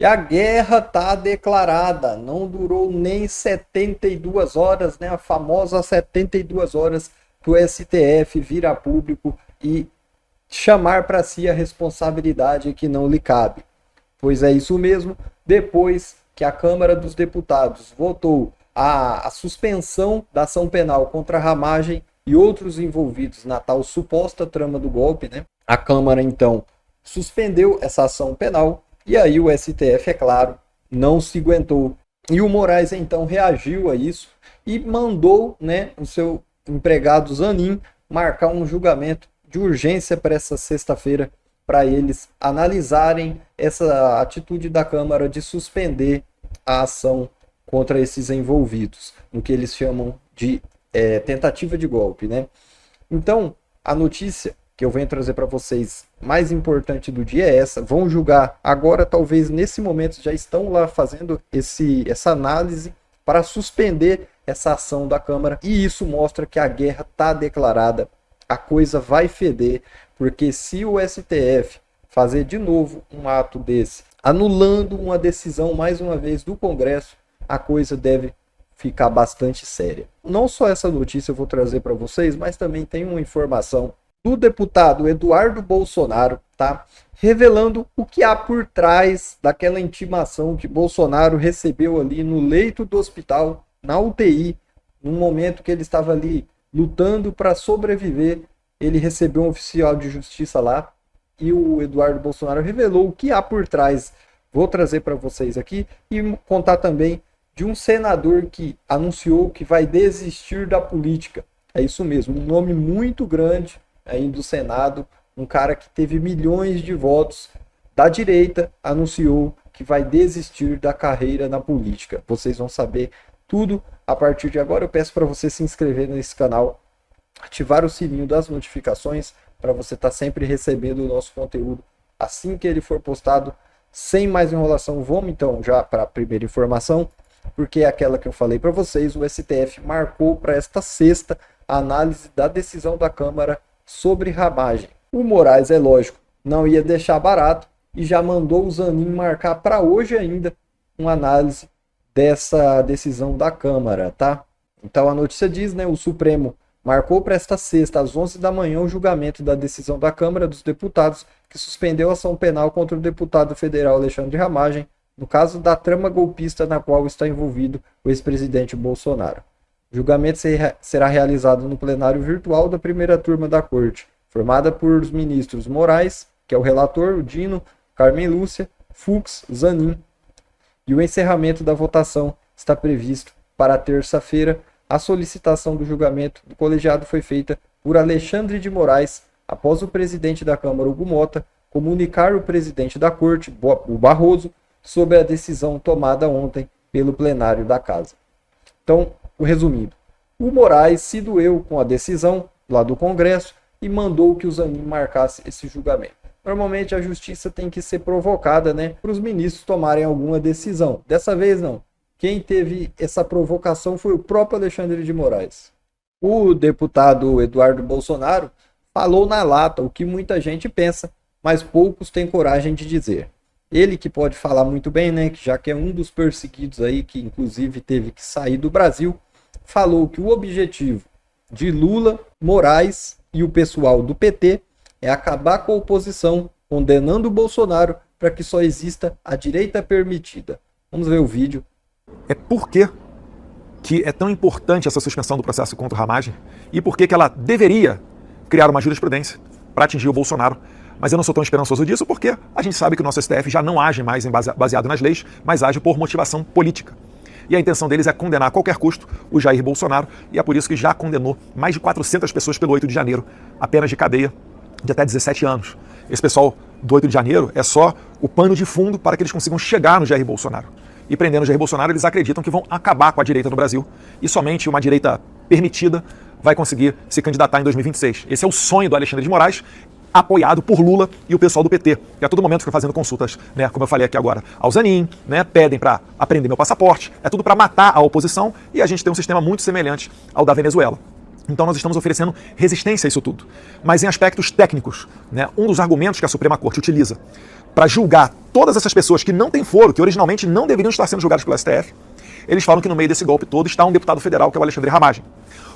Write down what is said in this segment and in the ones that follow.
E a guerra está declarada, não durou nem 72 horas, né? A famosa 72 horas para o STF vir a público e chamar para si a responsabilidade que não lhe cabe. Pois é isso mesmo, depois que a Câmara dos Deputados votou a suspensão da ação penal contra a Ramagem e outros envolvidos na tal suposta trama do golpe, né? A Câmara então suspendeu essa ação penal e aí o STF, é claro, não se aguentou. E o Moraes então reagiu a isso e mandou, né, o seu empregado Zanin marcar um julgamento de urgência para essa sexta-feira para eles analisarem essa atitude da Câmara de suspender a ação contra esses envolvidos, no que eles chamam de tentativa de golpe, né? Então, a notícia que eu venho trazer para vocês mais importante do dia é essa. Vão julgar agora, talvez nesse momento já estão lá fazendo essa análise para suspender essa ação da Câmara, e isso mostra que a guerra está declarada, a coisa vai feder, porque se o STF fazer de novo um ato desse, anulando uma decisão mais uma vez do Congresso, a coisa deve ficar bastante séria. Não só essa notícia eu vou trazer para vocês, mas também tem uma informação do deputado Eduardo Bolsonaro, tá? Revelando o que há por trás daquela intimação que Bolsonaro recebeu ali no leito do hospital, na UTI, no momento que ele estava ali lutando para sobreviver. Ele recebeu um oficial de justiça lá e o Eduardo Bolsonaro revelou o que há por trás. Vou trazer para vocês aqui e contar também de um senador que anunciou que vai desistir da política. É isso mesmo, um nome muito grande aí do Senado, um cara que teve milhões de votos da direita, anunciou que vai desistir da carreira na política. Vocês vão saber tudo a partir de agora. Eu peço para você se inscrever nesse canal, ativar o sininho das notificações para você estar sempre recebendo o nosso conteúdo assim que ele for postado. Sem mais enrolação, vamos então já para a primeira informação, porque é aquela que eu falei para vocês. O STF marcou para esta sexta a análise da decisão da Câmara sobre Ramagem. O Moraes, é lógico, não ia deixar barato e já mandou o Zanin marcar para hoje ainda uma análise dessa decisão da Câmara, tá? Então a notícia diz, né, o Supremo marcou para esta sexta, às 11 da manhã, o julgamento da decisão da Câmara dos Deputados que suspendeu a ação penal contra o deputado federal Alexandre Ramagem, no caso da trama golpista na qual está envolvido o ex-presidente Bolsonaro. O julgamento será realizado no plenário virtual da primeira turma da Corte, formada por os ministros Moraes, que é o relator, o Dino, Carmen Lúcia, Fux, Zanin. E o encerramento da votação está previsto para terça-feira. A solicitação do julgamento do colegiado foi feita por Alexandre de Moraes, após o presidente da Câmara, Hugo Mota, comunicar o presidente da Corte, o Barroso, sobre a decisão tomada ontem pelo plenário da Casa. Então, resumindo, o Moraes se doeu com a decisão lá do Congresso e mandou que o Zanin marcasse esse julgamento. Normalmente a justiça tem que ser provocada, né, para os ministros tomarem alguma decisão. Dessa vez não. Quem teve essa provocação foi o próprio Alexandre de Moraes. O deputado Eduardo Bolsonaro falou na lata o que muita gente pensa, mas poucos têm coragem de dizer. Ele que pode falar muito bem, né, que já que é um dos perseguidos aí, que inclusive teve que sair do Brasil, falou que o objetivo de Lula, Moraes e o pessoal do PT é acabar com a oposição, condenando o Bolsonaro para que só exista a direita permitida. Vamos ver o vídeo. É por que é tão importante essa suspensão do processo contra o Ramagem e por que ela deveria criar uma jurisprudência para atingir o Bolsonaro. Mas eu não sou tão esperançoso disso porque a gente sabe que o nosso STF já não age mais baseado nas leis, mas age por motivação política. E a intenção deles é condenar a qualquer custo o Jair Bolsonaro, e é por isso que já condenou mais de 400 pessoas pelo 8 de janeiro, apenas de cadeia de até 17 anos. Esse pessoal do 8 de janeiro é só o pano de fundo para que eles consigam chegar no Jair Bolsonaro. E prendendo o Jair Bolsonaro, eles acreditam que vão acabar com a direita no Brasil, e somente uma direita permitida vai conseguir se candidatar em 2026. Esse é o sonho do Alexandre de Moraes, apoiado por Lula e o pessoal do PT, que a todo momento fica fazendo consultas, né, como eu falei aqui agora, ao Zanin, né, pedem para apreender meu passaporte, é tudo para matar a oposição, e a gente tem um sistema muito semelhante ao da Venezuela. Então nós estamos oferecendo resistência a isso tudo. Mas em aspectos técnicos, né, um dos argumentos que a Suprema Corte utiliza para julgar todas essas pessoas que não têm foro, que originalmente não deveriam estar sendo julgadas pelo STF, eles falam que no meio desse golpe todo está um deputado federal, que é o Alexandre Ramagem.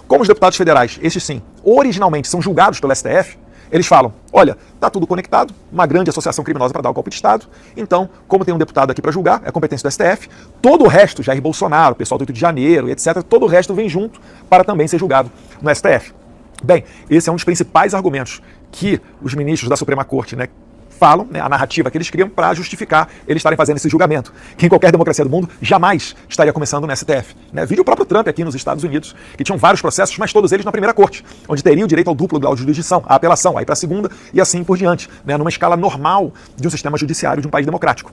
Como os deputados federais, estes sim, originalmente são julgados pelo STF, eles falam, olha, tá tudo conectado, uma grande associação criminosa para dar o golpe de Estado, então, como tem um deputado aqui para julgar, é competência do STF, todo o resto, Jair Bolsonaro, o pessoal do 8 de janeiro, etc., todo o resto vem junto para também ser julgado no STF. Bem, esse é um dos principais argumentos que os ministros da Suprema Corte, né, falam, né, a narrativa que eles criam para justificar eles estarem fazendo esse julgamento, que em qualquer democracia do mundo jamais estaria começando no STF. Né? Vídeo o próprio Trump aqui nos Estados Unidos, que tinham vários processos, mas todos eles na primeira corte, onde teria o direito ao duplo grau de jurisdição, a apelação, aí para a segunda e assim por diante, né, numa escala normal de um sistema judiciário de um país democrático.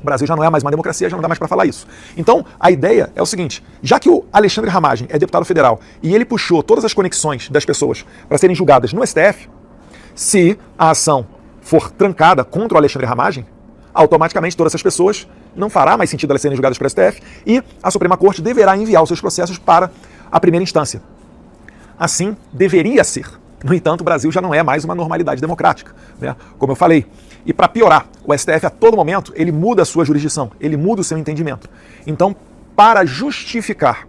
O Brasil já não é mais uma democracia, já não dá mais para falar isso. Então, a ideia é o seguinte, já que o Alexandre Ramagem é deputado federal e ele puxou todas as conexões das pessoas para serem julgadas no STF, se a ação for trancada contra o Alexandre Ramagem, automaticamente todas essas pessoas não fará mais sentido elas serem julgadas pelo STF e a Suprema Corte deverá enviar os seus processos para a primeira instância. Assim deveria ser. No entanto, o Brasil já não é mais uma normalidade democrática, né? Como eu falei. E para piorar, o STF a todo momento ele muda a sua jurisdição, ele muda o seu entendimento. Então, para justificar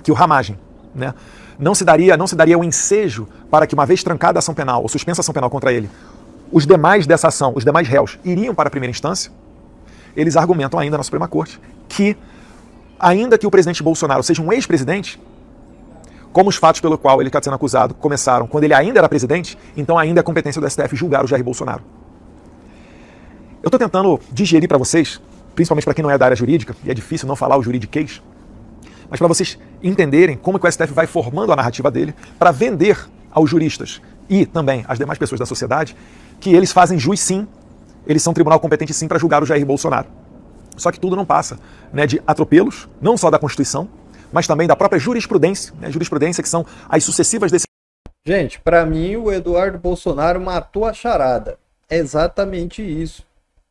que o Ramagem, né, não se daria o ensejo para que, uma vez trancada a ação penal ou suspensa a ação penal contra ele, os demais dessa ação, os demais réus, iriam para a primeira instância, eles argumentam ainda na Suprema Corte que, ainda que o presidente Bolsonaro seja um ex-presidente, como os fatos pelo qual ele está sendo acusado começaram quando ele ainda era presidente, então ainda é competência do STF julgar o Jair Bolsonaro. Eu estou tentando digerir para vocês, principalmente para quem não é da área jurídica, e é difícil não falar o juridiquês, mas para vocês entenderem como que o STF vai formando a narrativa dele para vender aos juristas e também às demais pessoas da sociedade que eles fazem jus sim, eles são tribunal competente sim para julgar o Jair Bolsonaro. Só que tudo não passa, né, de atropelos, não só da Constituição, mas também da própria jurisprudência, né, jurisprudência que são as sucessivas decisões. Gente, para mim o Eduardo Bolsonaro matou a charada. É exatamente isso.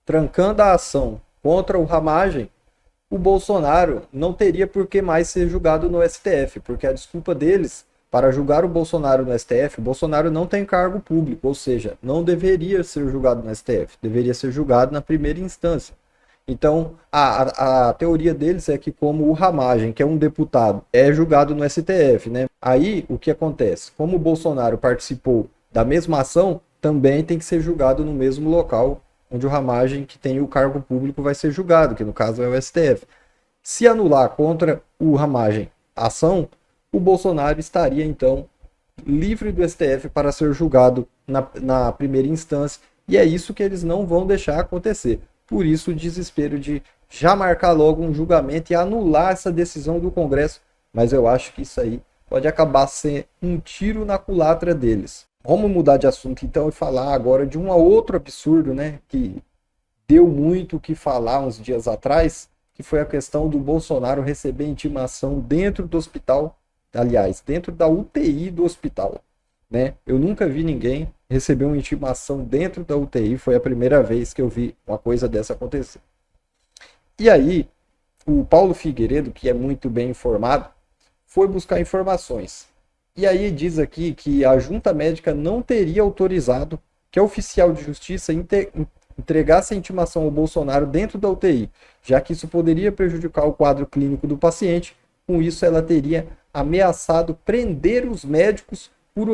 Trancando a ação contra o Ramagem, o Bolsonaro não teria por que mais ser julgado no STF, porque a desculpa deles para julgar o Bolsonaro no STF, o Bolsonaro não tem cargo público, ou seja, não deveria ser julgado no STF, deveria ser julgado na primeira instância. Então, a teoria deles é que como o Ramagem, que é um deputado, é julgado no STF, né? Aí, o que acontece? Como o Bolsonaro participou da mesma ação, também tem que ser julgado no mesmo local onde o Ramagem, que tem o cargo público, vai ser julgado, que no caso é o STF. Se anular contra o Ramagem a ação, o Bolsonaro estaria, então, livre do STF para ser julgado na primeira instância, e é isso que eles não vão deixar acontecer. Por isso o desespero de já marcar logo um julgamento e anular essa decisão do Congresso, mas eu acho que isso aí pode acabar sendo um tiro na culatra deles. Vamos mudar de assunto então e falar agora de um outro absurdo, né, que deu muito o que falar uns dias atrás, que foi a questão do Bolsonaro receber intimação dentro do hospital, aliás, dentro da UTI do hospital, né? Eu nunca vi ninguém receber uma intimação dentro da UTI, foi a primeira vez que eu vi uma coisa dessa acontecer. E aí, o Paulo Figueiredo, que é muito bem informado, foi buscar informações. E aí diz aqui que a junta médica não teria autorizado que a oficial de justiça entregasse a intimação ao Bolsonaro dentro da UTI, já que isso poderia prejudicar o quadro clínico do paciente. Com isso, ela teria ameaçado prender os médicos por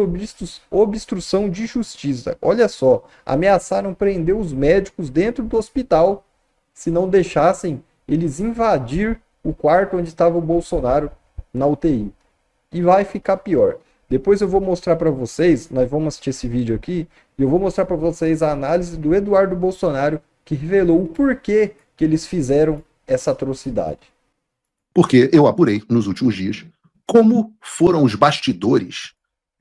obstrução de justiça. Olha só, ameaçaram prender os médicos dentro do hospital se não deixassem eles invadir o quarto onde estava o Bolsonaro na UTI. E vai ficar pior. Depois eu vou mostrar para vocês, nós vamos assistir esse vídeo aqui, e eu vou mostrar para vocês a análise do Eduardo Bolsonaro, que revelou o porquê que eles fizeram essa atrocidade. Porque eu apurei nos últimos dias como foram os bastidores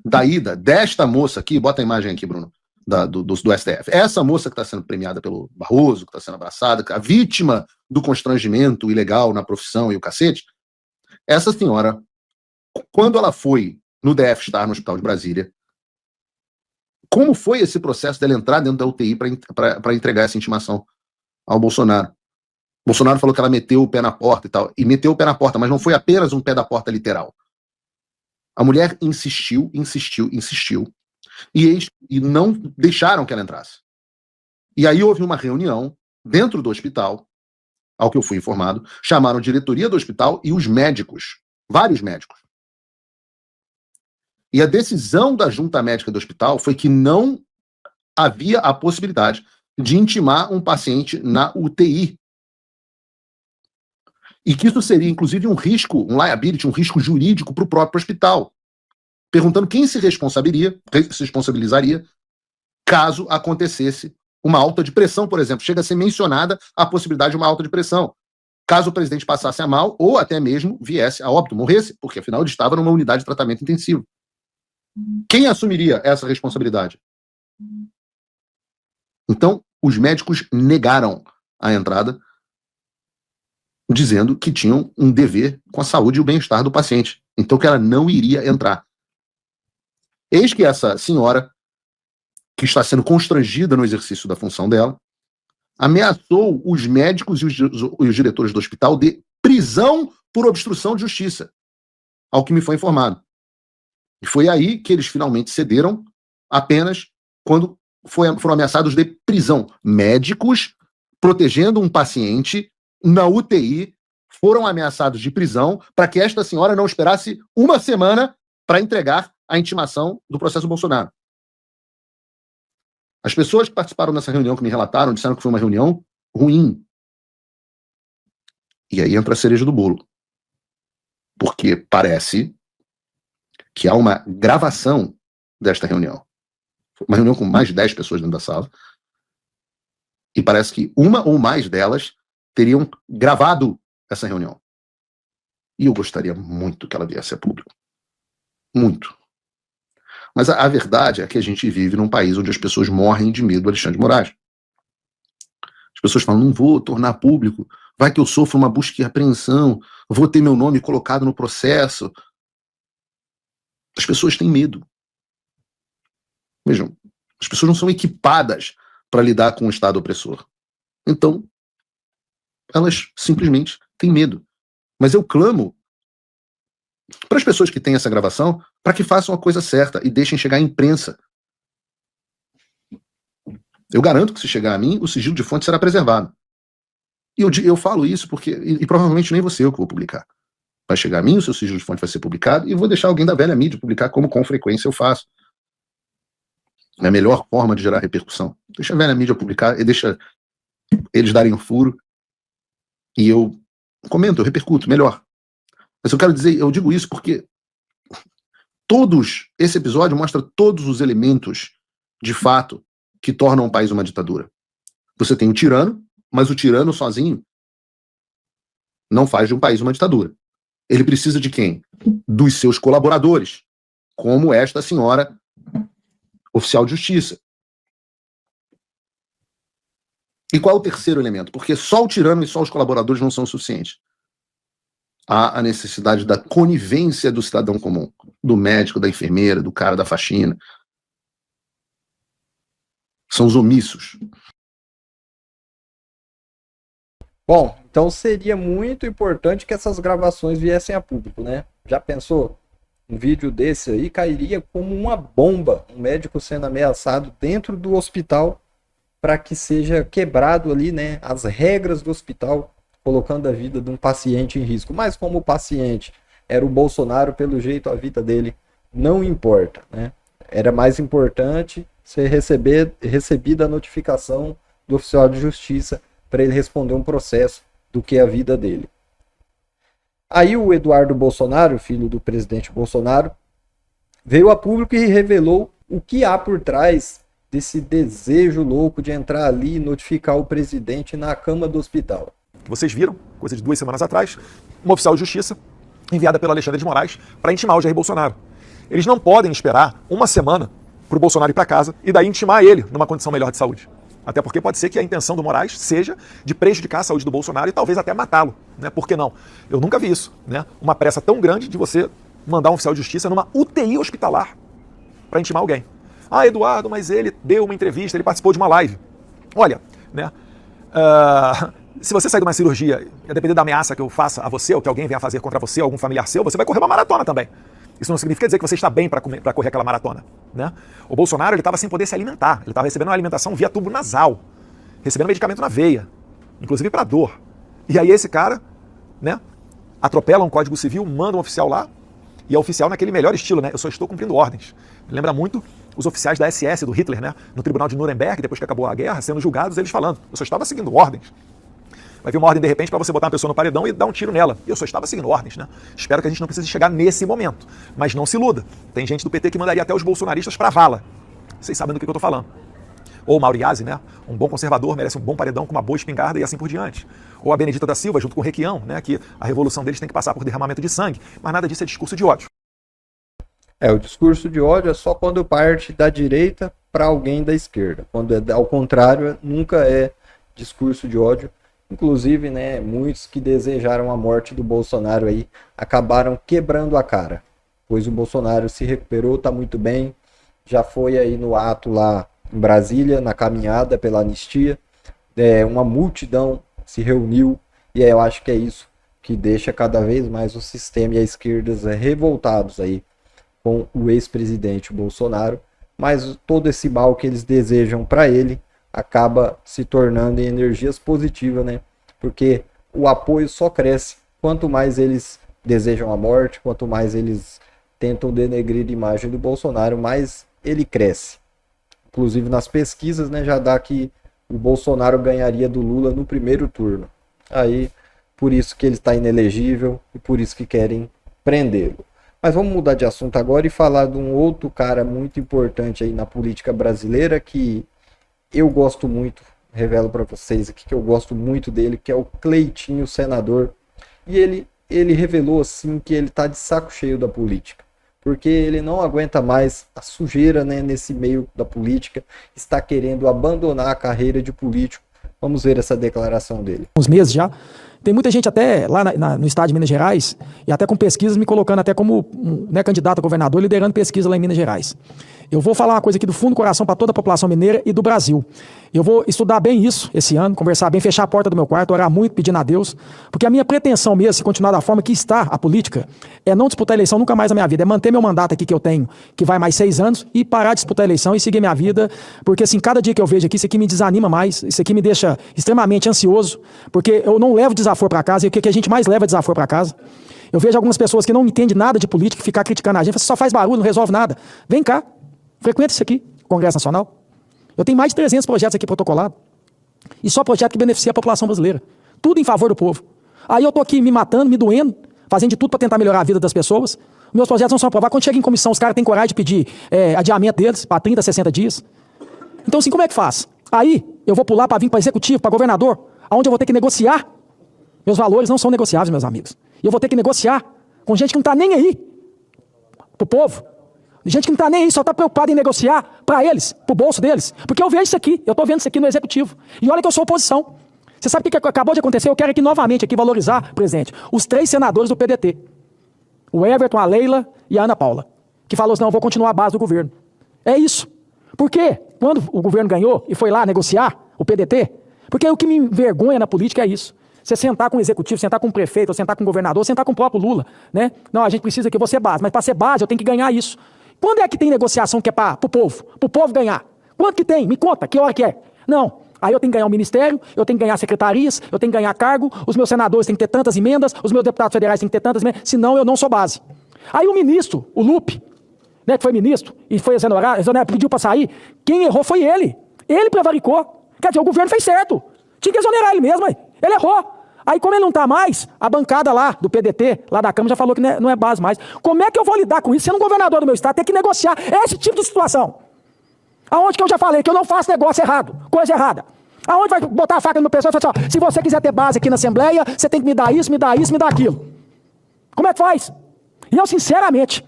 da ida desta moça aqui, bota a imagem aqui, Bruno, do STF. Essa moça que está sendo premiada pelo Barroso, que está sendo abraçada, a vítima do constrangimento ilegal na profissão e o cacete, essa senhora, quando ela foi no DF estar no Hospital de Brasília, como foi esse processo dela entrar dentro da UTI para entregar essa intimação ao Bolsonaro? Bolsonaro falou que ela meteu o pé na porta e tal, e meteu o pé na porta, mas não foi apenas um pé da porta literal. A mulher insistiu, insistiu, insistiu, e não deixaram que ela entrasse. E aí houve uma reunião dentro do hospital, ao que eu fui informado, chamaram a diretoria do hospital e os médicos, vários médicos. E a decisão da junta médica do hospital foi que não havia a possibilidade de intimar um paciente na UTI. E que isso seria, inclusive, um risco, um liability, um risco jurídico para o próprio hospital. Perguntando quem se responsabilizaria caso acontecesse uma alta de pressão, por exemplo. Chega a ser mencionada a possibilidade de uma alta de pressão. Caso o presidente passasse a mal, ou até mesmo viesse a óbito, morresse, porque afinal ele estava numa unidade de tratamento intensivo. Quem assumiria essa responsabilidade? Então, os médicos negaram a entrada, dizendo que tinham um dever com a saúde e o bem-estar do paciente. Então, que ela não iria entrar. Eis que essa senhora, que está sendo constrangida no exercício da função dela, ameaçou os médicos e os diretores do hospital de prisão por obstrução de justiça, ao que me foi informado. E foi aí que eles finalmente cederam, apenas quando foram ameaçados de prisão. Médicos protegendo um paciente na UTI foram ameaçados de prisão para que esta senhora não esperasse uma semana para entregar a intimação do processo Bolsonaro. As pessoas que participaram dessa reunião, que me relataram, disseram que foi uma reunião ruim. E aí entra a cereja do bolo. Porque parece que há uma gravação desta reunião. Foi uma reunião com mais de 10 pessoas dentro da sala. E parece que uma ou mais delas teriam gravado essa reunião. E eu gostaria muito que ela viesse a público. Muito. Mas a verdade é que a gente vive num país onde as pessoas morrem de medo do Alexandre de Moraes. As pessoas falam, não vou tornar público, vai que eu sofro uma busca e apreensão, vou ter meu nome colocado no processo. As pessoas têm medo. Vejam, as pessoas não são equipadas para lidar com o Estado opressor. Então, elas simplesmente têm medo. Mas eu clamo para as pessoas que têm essa gravação, para que façam a coisa certa e deixem chegar à imprensa. Eu garanto que se chegar a mim, o sigilo de fonte será preservado. E eu falo isso porque, e provavelmente nem você eu que vou publicar. Vai chegar a mim, o seu sigilo de fonte vai ser publicado, e eu vou deixar alguém da velha mídia publicar, como com frequência eu faço. É a melhor forma de gerar repercussão. Deixa a velha mídia publicar e deixa eles darem um furo. E eu comento, eu repercuto, melhor. Mas eu quero dizer, eu digo isso porque esse episódio mostra todos os elementos, de fato, que tornam um país uma ditadura. Você tem o tirano, mas o tirano sozinho não faz de um país uma ditadura. Ele precisa de quem? Dos seus colaboradores, como esta senhora oficial de justiça. E qual é o terceiro elemento? Porque só o tirano e só os colaboradores não são suficientes. Há a necessidade da conivência do cidadão comum, do médico, da enfermeira, do cara da faxina. São os omissos. Bom, então seria muito importante que essas gravações viessem a público, né? Já pensou? Um vídeo desse aí cairia como uma bomba, um médico sendo ameaçado dentro do hospital para que seja quebrado ali, né, as regras do hospital, colocando a vida de um paciente em risco. Mas como o paciente era o Bolsonaro, pelo jeito a vida dele não importa, né? Era mais importante ser recebida a notificação do oficial de justiça para ele responder um processo do que a vida dele. Aí o Eduardo Bolsonaro, filho do presidente Bolsonaro, veio a público e revelou o que há por trás desse desejo louco de entrar ali e notificar o presidente na cama do hospital. Vocês viram, coisa de 2 semanas atrás, uma oficial de justiça enviada pelo Alexandre de Moraes para intimar o Jair Bolsonaro. Eles não podem esperar uma semana para o Bolsonaro ir para casa e daí intimar ele numa condição melhor de saúde. Até porque pode ser que a intenção do Moraes seja de prejudicar a saúde do Bolsonaro e talvez até matá-lo, né? Por que não? Eu nunca vi isso, né? Uma pressa tão grande de você mandar um oficial de justiça numa UTI hospitalar para intimar alguém. Ah, Eduardo, mas ele deu uma entrevista, ele participou de uma live. Olha, né? Se você sair de uma cirurgia, a depender da ameaça que eu faça a você, ou que alguém venha fazer contra você, algum familiar seu, você vai correr uma maratona também. Isso não significa dizer que você está bem para correr aquela maratona, né? O Bolsonaro estava sem poder se alimentar, ele estava recebendo uma alimentação via tubo nasal, recebendo medicamento na veia, inclusive para dor. E aí esse cara, né, atropela um código civil, manda um oficial lá, e é oficial naquele melhor estilo, né? Eu só estou cumprindo ordens. Me lembra muito os oficiais da SS, do Hitler, né? No tribunal de Nuremberg, depois que acabou a guerra, sendo julgados, eles falando, eu só estava seguindo ordens. Vai vir uma ordem de repente para você botar uma pessoa no paredão e dar um tiro nela. E eu só estava seguindo ordens, né? Espero que a gente não precise chegar nesse momento. Mas não se iluda. Tem gente do PT que mandaria até os bolsonaristas para a vala. Vocês sabem do que eu estou falando. Ou o Mauriazi, né? Um bom conservador merece um bom paredão com uma boa espingarda e assim por diante. Ou a Benedita da Silva, junto com o Requião, né? Que a revolução deles tem que passar por derramamento de sangue. Mas nada disso é discurso de ódio. O discurso de ódio é só quando parte da direita para alguém da esquerda. Quando é ao contrário, nunca é discurso de ódio. Inclusive, né, muitos que desejaram a morte do Bolsonaro aí acabaram quebrando a cara. Pois o Bolsonaro se recuperou, está muito bem. Já foi aí no ato lá em Brasília, na caminhada pela anistia. Uma multidão se reuniu e eu acho que é isso que deixa cada vez mais o sistema e a esquerda revoltados aí com o ex-presidente Bolsonaro. Mas todo esse mal que eles desejam para ele acaba se tornando em energias positivas, né? Porque o apoio só cresce quanto mais eles desejam a morte, quanto mais eles tentam denegrir a imagem do Bolsonaro, mais ele cresce. Inclusive nas pesquisas, né, já dá que o Bolsonaro ganharia do Lula no primeiro turno. Aí, por isso que ele está inelegível e por isso que querem prendê-lo. Mas vamos mudar de assunto agora e falar de um outro cara muito importante aí na política brasileira que eu gosto muito, revelo para vocês aqui que eu gosto muito dele, que é o Cleitinho, senador. E ele revelou assim que ele tá de saco cheio da política, porque ele não aguenta mais a sujeira, né, nesse meio da política, está querendo abandonar a carreira de político. Vamos ver essa declaração dele. Uns meses já. Tem muita gente até lá no estado de Minas Gerais, e até com pesquisas me colocando até como candidato a governador, liderando pesquisa lá em Minas Gerais. Eu vou falar uma coisa aqui do fundo do coração para toda a população mineira e do Brasil. Eu vou estudar bem isso esse ano, conversar bem, fechar a porta do meu quarto, orar muito, pedindo a Deus, porque a minha pretensão mesmo, se continuar da forma que está a política, é não disputar a eleição nunca mais na minha vida, é manter meu mandato aqui que eu tenho, que vai mais 6 anos, e parar de disputar a eleição e seguir minha vida, porque assim, cada dia que eu vejo aqui, isso aqui me desanima mais, isso aqui me deixa extremamente ansioso, porque eu não levo desaforo para casa, e o que a gente mais leva é desaforo para casa. Eu vejo algumas pessoas que não entendem nada de política, ficar criticando a gente, você só faz barulho, não resolve nada. Vem cá, frequenta isso aqui, Congresso Nacional. Eu tenho mais de 300 projetos aqui protocolados. E só projeto que beneficia a população brasileira. Tudo em favor do povo. Aí eu tô aqui me matando, me doendo, fazendo de tudo para tentar melhorar a vida das pessoas. Meus projetos não são aprovados. Quando chega em comissão, os caras têm coragem de pedir adiamento deles para 30, 60 dias. Então assim, como é que faz? Aí eu vou pular para vir para executivo, para governador, onde eu vou ter que negociar. Meus valores não são negociáveis, meus amigos. E eu vou ter que negociar com gente que não tá nem aí pro povo. Gente que não está nem aí, só está preocupada em negociar para eles, para o bolso deles. Porque eu vejo isso aqui, eu estou vendo isso aqui no Executivo. E olha que eu sou oposição. Você sabe o que acabou de acontecer? Eu quero aqui novamente aqui valorizar, presidente, os 3 senadores do PDT. O Everton, a Leila e a Ana Paula. Que falou assim, não, eu vou continuar a base do governo. É isso. Por quê? Quando o governo ganhou e foi lá negociar, o PDT, porque o que me envergonha na política é isso. Você sentar com o executivo, sentar com o prefeito, ou sentar com o governador, ou sentar com o próprio Lula, né? Não, a gente precisa que eu vou ser base, mas para ser base eu tenho que ganhar isso. Quando é que tem negociação que é para o povo ganhar? Quanto que tem? Me conta, que hora que é? Não. Aí eu tenho que ganhar um ministério, eu tenho que ganhar secretarias, eu tenho que ganhar cargo, os meus senadores têm que ter tantas emendas, os meus deputados federais têm que ter tantas emendas, senão eu não sou base. Aí o ministro, o Lupe, né, que foi ministro e foi exonerado, pediu para sair, quem errou foi ele. Ele prevaricou. Quer dizer, o governo fez certo. Tinha que exonerar ele mesmo, aí. Ele errou. Aí, como ele não está mais, a bancada lá do PDT, lá da Câmara, já falou que não é base mais. Como é que eu vou lidar com isso? Sendo um governador do meu estado, tem que negociar esse tipo de situação. Aonde que eu já falei que eu não faço negócio errado, coisa errada. Aonde vai botar a faca no meu pessoal e falar assim, ó, se você quiser ter base aqui na Assembleia, você tem que me dar isso, me dar isso, me dar aquilo. Como é que faz? E eu, sinceramente,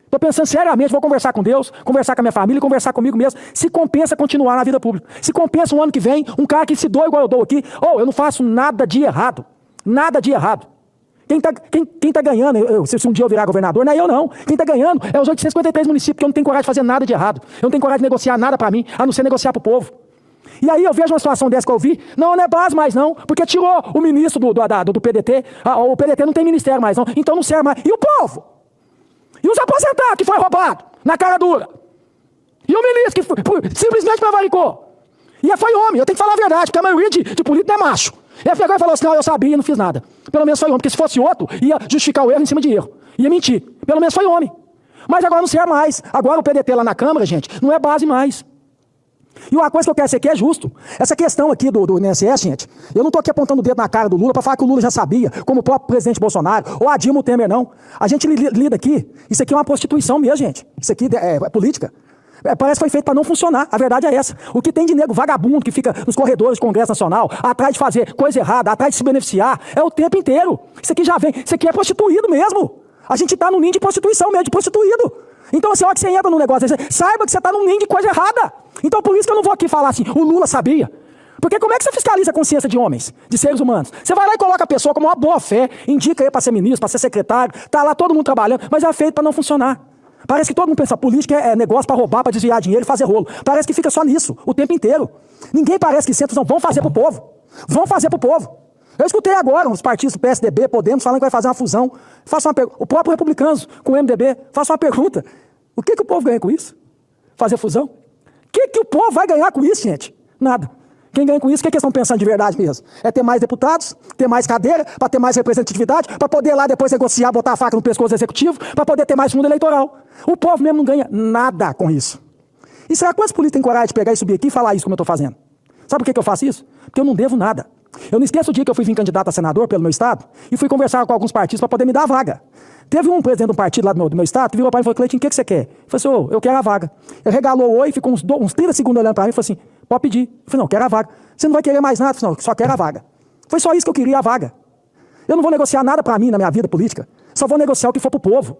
estou pensando seriamente, vou conversar com Deus, conversar com a minha família, conversar comigo mesmo, se compensa continuar na vida pública. Se compensa um ano que vem, um cara que se doa igual eu dou aqui, eu não faço nada de errado. Nada de errado. Quem tá ganhando, se um dia eu virar governador, não é eu não. Quem tá ganhando é os 853 municípios, que eu não tenho coragem de fazer nada de errado. Eu não tenho coragem de negociar nada para mim, a não ser negociar pro povo. E aí eu vejo uma situação dessa que eu vi, não é base mais não, porque tirou o ministro do PDT, o PDT não tem ministério mais não, então não serve mais. E o povo? E os aposentados que foi roubado na cara dura. E o ministro que simplesmente prevaricou. E foi homem, eu tenho que falar a verdade, porque a maioria de político não é macho. Ele pegou e falou assim, não, eu sabia e não fiz nada. Pelo menos foi homem, porque se fosse outro, ia justificar o erro em cima de erro. Ia mentir. Pelo menos foi homem. Mas agora não serve mais. Agora o PDT lá na Câmara, gente, não é base mais. E uma coisa que eu quero ser aqui é justo. Essa questão aqui do INSS, gente, eu não estou aqui apontando o dedo na cara do Lula para falar que o Lula já sabia, como o próprio presidente Bolsonaro, ou a Dilma ou o Temer, não. A gente lida aqui, isso aqui é uma prostituição mesmo, gente. Isso aqui é política. Parece que foi feito para não funcionar. A verdade é essa. O que tem de nego vagabundo que fica nos corredores do Congresso Nacional, atrás de fazer coisa errada, atrás de se beneficiar, é o tempo inteiro. Isso aqui já vem. Isso aqui é prostituído mesmo. A gente está num ninho de prostituição mesmo, de prostituído. Então, assim, a hora que você entra num negócio, saiba que você está num ninho de coisa errada. Então, por isso que eu não vou aqui falar assim, o Lula sabia. Porque como é que você fiscaliza a consciência de homens, de seres humanos? Você vai lá e coloca a pessoa como uma boa fé, indica ele para ser ministro, para ser secretário, tá lá todo mundo trabalhando, mas é feito para não funcionar. Parece que todo mundo pensa, política é negócio para roubar, para desviar dinheiro e fazer rolo. Parece que fica só nisso, o tempo inteiro. Ninguém parece que senta, não, vão fazer pro povo. Vão fazer pro povo. Eu escutei agora uns partidos do PSDB, Podemos, falando que vai fazer uma fusão. Faço uma o próprio Republicanos com o MDB, faço uma pergunta. O que o povo ganha com isso? Fazer fusão? O que o povo vai ganhar com isso, gente? Nada. Quem ganha com isso, o que eles estão pensando de verdade mesmo? É ter mais deputados, ter mais cadeira, para ter mais representatividade, para poder lá depois negociar, botar a faca no pescoço do executivo, para poder ter mais fundo eleitoral. O povo mesmo não ganha nada com isso. E será que quantos políticos têm coragem de pegar e subir aqui e falar isso como eu estou fazendo? Sabe por que eu faço isso? Porque eu não devo nada. Eu não esqueço o dia que eu fui vir candidato a senador pelo meu estado e fui conversar com alguns partidos para poder me dar a vaga. Teve um presidente do partido lá do meu estado que virou para mim e falou, Cleitinho, o que você quer? Eu falei assim, eu quero a vaga. Ele regalou o oi, ficou uns 30 segundos olhando para mim e falou assim, pode pedir. Eu falei, não, eu quero a vaga. Você não vai querer mais nada? Eu falei, não, só quero a vaga. Foi só isso que eu queria, a vaga. Eu não vou negociar nada para mim na minha vida política, só vou negociar o que for pro povo.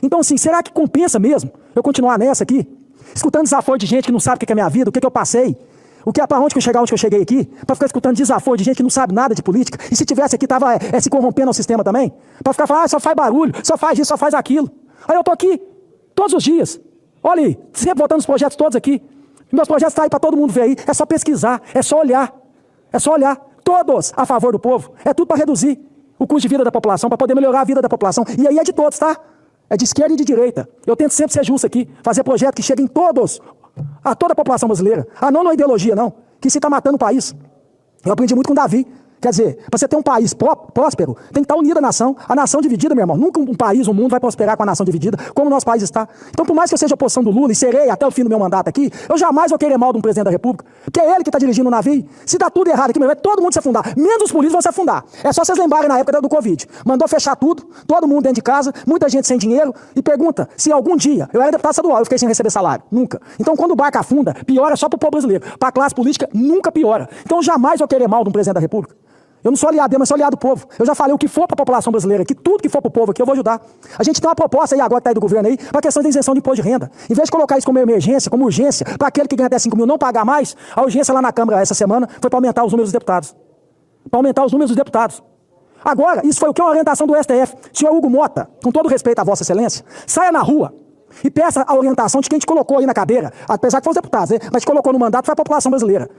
Então, assim, será que compensa mesmo eu continuar nessa aqui? Escutando desaforo de gente que não sabe o que é minha vida, o que eu passei, o que é para onde que eu chegar, onde que eu cheguei aqui, para ficar escutando desaforo de gente que não sabe nada de política, e se tivesse aqui, tava se corrompendo ao sistema também, para ficar falando, só faz barulho, só faz isso, só faz aquilo. Aí eu tô aqui, todos os dias, olha aí, sempre botando os projetos todos aqui, meus projetos estão aí para todo mundo ver aí, é só pesquisar, é só olhar, todos a favor do povo, é tudo para reduzir o custo de vida da população, para poder melhorar a vida da população, e aí é de todos, tá? É de esquerda e de direita. Eu tento sempre ser justo aqui, fazer projetos que cheguem todos, a toda a população brasileira. Não na ideologia, não, que se está matando o país. Eu aprendi muito com Davi. Quer dizer, para você ter um país próspero, tem que estar unida a nação. A nação dividida, meu irmão. Nunca um país, um mundo vai prosperar com a nação dividida, como o nosso país está. Então, por mais que eu seja oposição do Lula e serei até o fim do meu mandato aqui, eu jamais vou querer mal de um presidente da República, que é ele que está dirigindo o navio. Se dá tudo errado aqui, meu irmão, todo mundo se afundar. Menos os políticos vão se afundar. É só vocês lembrarem na época do Covid. Mandou fechar tudo, todo mundo dentro de casa, muita gente sem dinheiro, e pergunta se algum dia, eu era deputado estadual, eu fiquei sem receber salário. Nunca. Então, quando o barco afunda, piora só para o povo brasileiro. Para a classe política, nunca piora. Então, eu jamais vou querer mal de um presidente da República. Eu não sou aliado dele, mas sou aliado do povo. Eu já falei o que for para a população brasileira aqui, tudo que for para o povo aqui, eu vou ajudar. A gente tem uma proposta aí agora que está aí do governo aí, para a questão da isenção de imposto de renda. Em vez de colocar isso como emergência, como urgência, para aquele que ganha até 5 mil não pagar mais, a urgência lá na Câmara essa semana foi para aumentar os números dos deputados. Para aumentar os números dos deputados. Agora, isso foi o que? Uma orientação do STF. Senhor Hugo Mota, com todo respeito à Vossa Excelência, saia na rua e peça a orientação de quem te colocou aí na cadeira, apesar que foram os deputados, né? Mas te colocou no mandato foi a população brasileira.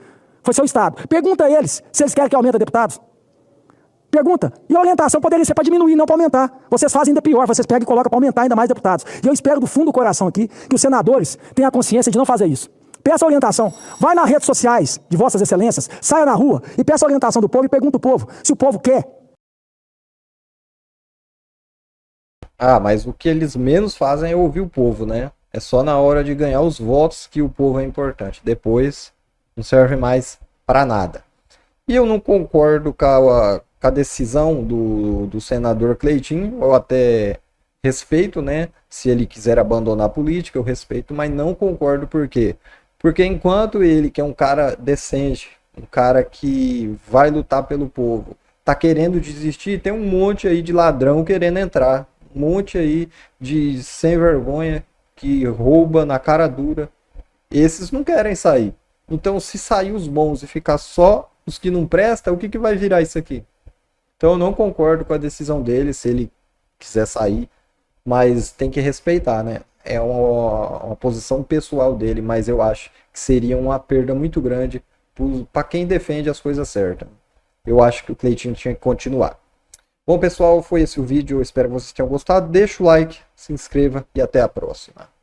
Foi seu Estado. Pergunta a eles se eles querem que aumente deputados. Pergunta. E a orientação poderia ser para diminuir, não para aumentar. Vocês fazem ainda pior, vocês pegam e colocam para aumentar ainda mais deputados. E eu espero do fundo do coração aqui que os senadores tenham a consciência de não fazer isso. Peça a orientação. Vai nas redes sociais de Vossas Excelências, saia na rua e peça a orientação do povo e pergunta o povo se o povo quer. Mas o que eles menos fazem é ouvir o povo, né? É só na hora de ganhar os votos que o povo é importante. Depois não serve mais para nada. E eu não concordo com a decisão do senador Cleitinho, eu até respeito, né? Se ele quiser abandonar a política, eu respeito, mas não concordo por quê? Porque enquanto ele, que é um cara decente, um cara que vai lutar pelo povo, tá querendo desistir, tem um monte aí de ladrão querendo entrar, um monte aí de sem vergonha que rouba na cara dura. Esses não querem sair. Então, se sair os bons e ficar só os que não prestam, o que vai virar isso aqui? Então eu não concordo com a decisão dele, se ele quiser sair, mas tem que respeitar, né? É uma posição pessoal dele, mas eu acho que seria uma perda muito grande para quem defende as coisas certas. Eu acho que o Cleitinho tinha que continuar. Bom, pessoal, foi esse o vídeo. Eu espero que vocês tenham gostado. Deixa o like, se inscreva e até a próxima.